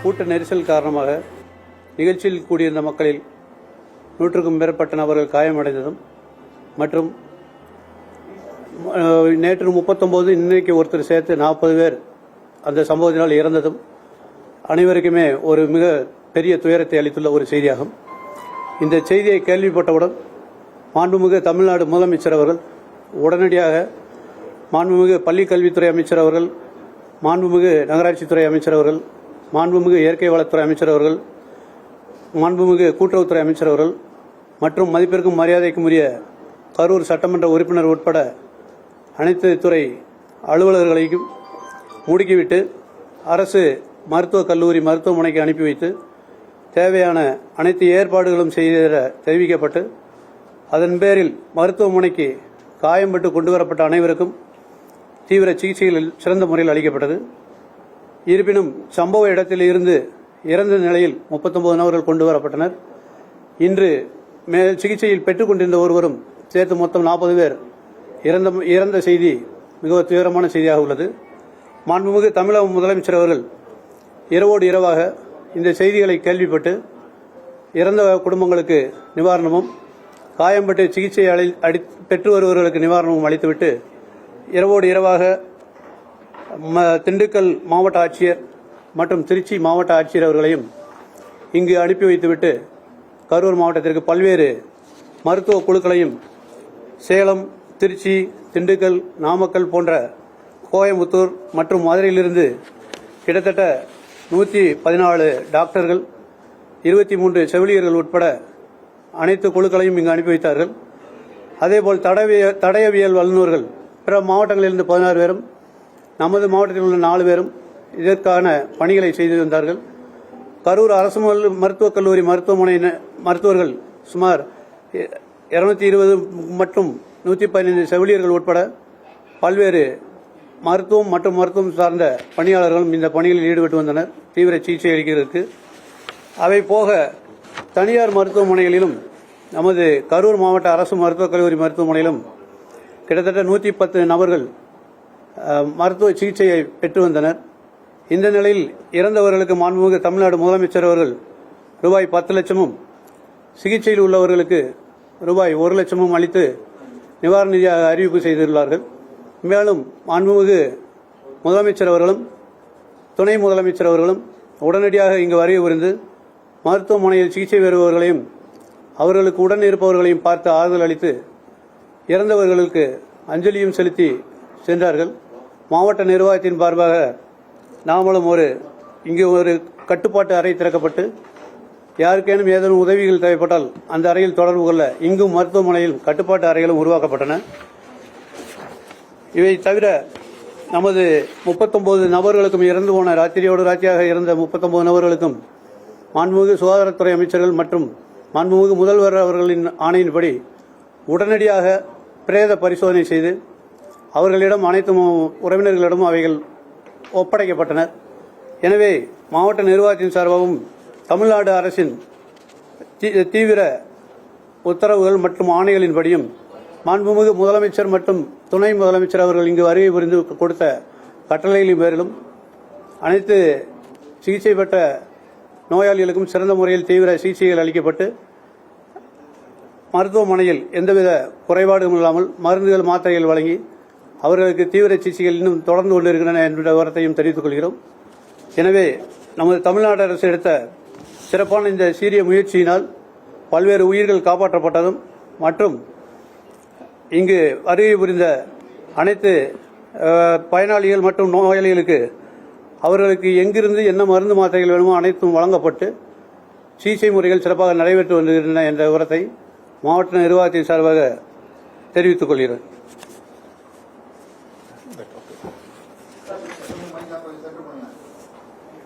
கூட்ட நெரிசல் காரணமாக நிகழ்ச்சியில் கூடியிருந்த மக்களில் 100க்கும் மேற்பட்ட நபர்கள் காயமடைந்ததும் மற்றும் நேற்று 39 இன்னைக்கு ஒருத்தர் சேர்த்து 40 பேர் அந்த சம்பவத்தினால் இறந்ததும் அனைவருக்குமே ஒரு மிக பெரிய துயரத்தை அளித்துள்ள ஒரு செய்தியாகும். இந்த செய்தியை கேள்விப்பட்டவுடன் மாண்புமிகு தமிழ்நாடு முதலமைச்சர் அவர்கள் உடனடியாக மாண்புமிகு பள்ளிக்கல்வித்துறை அமைச்சர் அவர்கள், மாண்புமிகு நகராட்சித்துறை அமைச்சர் அவர்கள், மாண்புமிகு இயற்கை வளத்துறை அமைச்சர் அவர்கள், மாண்புமிகு கூட்டுறவுத்துறை அமைச்சர் அவர்கள் மற்றும் மதிப்பிற்கும் மரியாதைக்கும் உரிய கரூர் சட்டமன்ற உறுப்பினர் உட்பட அனைத்து துறை அலுவலர்களையும் முடுக்கிவிட்டு அரசு மருத்துவக் கல்லூரி மருத்துவமனைக்கு அனுப்பி வைத்து தேவையான அனைத்து ஏற்பாடுகளும் செய்த தெரிவிக்கப்பட்டு அதன் பேரில் மருத்துவமனைக்கு காயம்பட்டு கொண்டுவரப்பட்ட அனைவருக்கும் தீவிர சிகிச்சைகள் சிறந்த முறையில் அளிக்கப்பட்டது. இருப்பினும் சம்பவ இடத்தில் இருந்து இறந்த நிலையில் 39 நபர்கள் கொண்டு வரப்பட்டனர். இன்று சிகிச்சையில் பெற்றுக் கொண்டிருந்த ஒருவரும் சேர்த்து மொத்தம் 40 பேர் இறந்த செய்தி மிக தீவிரமான செய்தியாக உள்ளது. மாண்புமிகு தமிழக முதலமைச்சர் அவர்கள் இரவோடு இரவாக இந்த செய்திகளை கேள்விப்பட்டு இறந்த குடும்பங்களுக்கு நிவாரணமும் காயம்பட்டு சிகிச்சை பெற்று வருபவர்களுக்கு நிவாரணமும் அளித்துவிட்டு இரவோடு இரவாக திண்டுக்கல் மாவட்ட ஆட்சியர் மற்றும் திருச்சி மாவட்ட ஆட்சியர் அவர்களையும் இங்கு அனுப்பி வைத்துவிட்டு கரூர் மாவட்டத்திற்கு பல்வேறு மருத்துவ குழுக்களையும் சேலம், திருச்சி, திண்டுக்கல், நாமக்கல் போன்ற கோயம்புத்தூர் மற்றும் மதுரையிலிருந்து கிட்டத்தட்ட 114 டாக்டர்கள், 23 செவிலியர்கள் உட்பட அனைத்து குழுக்களையும் இங்கு அனுப்பி வைத்தார்கள். அதேபோல் தடயவியல் வல்லுநர்கள் பிற மாவட்டங்களிலிருந்து 16 பேரும், நமது மாவட்டத்தில் உள்ள 4 பேரும் இதற்கான பணிகளை செய்து வந்தார்கள். கரூர் அரசு மருத்துவக் கல்லூரி மருத்துவமனை மருத்துவர்கள் சுமார் 220 மற்றும் 115 செவிலியர்கள் உட்பட பல்வேறு மருத்துவம் மற்றும் மருத்துவம் சார்ந்த பணியாளர்களும் இந்த பணிகளில் ஈடுபட்டு வந்தனர் தீவிர சிகிச்சை அளிக்கிறதுக்கு. அவை போக தனியார் மருத்துவமனைகளிலும் நமது கரூர் மாவட்ட அரசு மருத்துவக் கல்லூரி மருத்துவமனையிலும் கிட்டத்தட்ட 110 நபர்கள் மருத்துவ சிகிச்சையை பெற்று வந்தனர். இந்த நிலையில் இறந்தவர்களுக்கு மாண்புமிகு தமிழ்நாடு முதலமைச்சர் அவர்கள் ரூபாய் 10 லட்சமும் சிகிச்சையில் உள்ளவர்களுக்கு ரூபாய் 1 லட்சமும் அளித்து நிவாரண நிதியாக அறிவிப்பு செய்துள்ளார்கள். மேலும் மாண்புமிகு முதலமைச்சர் அவர்களும் துணை முதலமைச்சர் அவர்களும் உடனடியாக இங்கு வருகை புரிந்து மருத்துவமனையில் சிகிச்சை பெறுபவர்களையும் அவர்களுக்கு உடன் இருப்பவர்களையும் பார்த்து ஆறுதல் அளித்து இறந்தவர்களுக்கு அஞ்சலியும் செலுத்தி சென்றார்கள். மாவட்ட நிர்வாகத்தின் சார்பாக நாமளும் இங்கு ஒரு கட்டுப்பாட்டு அறை திறக்கப்பட்டு யாருக்கேனும் ஏதேனும் உதவிகள் தேவைப்பட்டால் அந்த அறையில் தொடர்பு கொள்ள இங்கும் மருத்துவமனையில் கட்டுப்பாட்டு அறைகளும் உருவாக்கப்பட்டன. இவை தவிர நமது 39 நபர்களுக்கும் இறந்து போன ராத்திரியோடு ராத்திரியாக இறந்த 39 நபர்களுக்கும் மாண்புமிகு சுகாதாரத்துறை அமைச்சர்கள் மற்றும் மாண்புமிகு முதல்வர் அவர்களின் ஆணையின்படி உடனடியாக பிரேத பரிசோதனை செய்து அவர்களிடம் அனைத்து உறவினர்களிடமும் அவைகள் ஒப்படைக்கப்பட்டனர். எனவே மாவட்ட நிர்வாகத்தின் சார்பாகவும் தமிழ்நாடு அரசின் தீவிர உத்தரவுகள் மற்றும் ஆணைகளின்படியும் மாண்புமிகு முதலமைச்சர் மற்றும் துணை முதலமைச்சர் அவர்கள் இங்கு வருகை புரிந்து கொடுத்த கட்டளைகளின் பேரிலும் அனைத்து சிகிச்சை பெற்ற நோயாளிகளுக்கும் சிறந்த முறையில் தீவிர சிகிச்சைகள் அளிக்கப்பட்டு மருத்துவமனையில் எந்தவித குறைபாடும் இல்லாமல் மருந்துகள், மாத்திரைகள் வழங்கி அவர்களுக்கு தீவிர சிகிச்சைகள் இன்னும் தொடர்ந்து கொண்டிருக்கின்றன என்ற விவரத்தையும் தெரிவித்துக் கொள்கிறோம். எனவே நமது தமிழ்நாடு அரசு எடுத்த சிறப்பான இந்த சீரிய முயற்சியினால் பல்வேறு உயிர்கள் காப்பாற்றப்பட்டதும் மற்றும் இங்கு வருகை புரிந்த அனைத்து பயனாளிகள் மற்றும் நோயாளிகளுக்கு அவர்களுக்கு எங்கிருந்து என்ன மருந்து மாத்திரைகள் வேணுமோ அனைத்தும் வழங்கப்பட்டு சிகிச்சை முறைகள் சிறப்பாக நடைபெற்று வருகின்றன என்ற விவரத்தை மாவட்ட நிர்வாகத்தின் சார்பாக தெரிவித்துக் கொள்கிறேன்.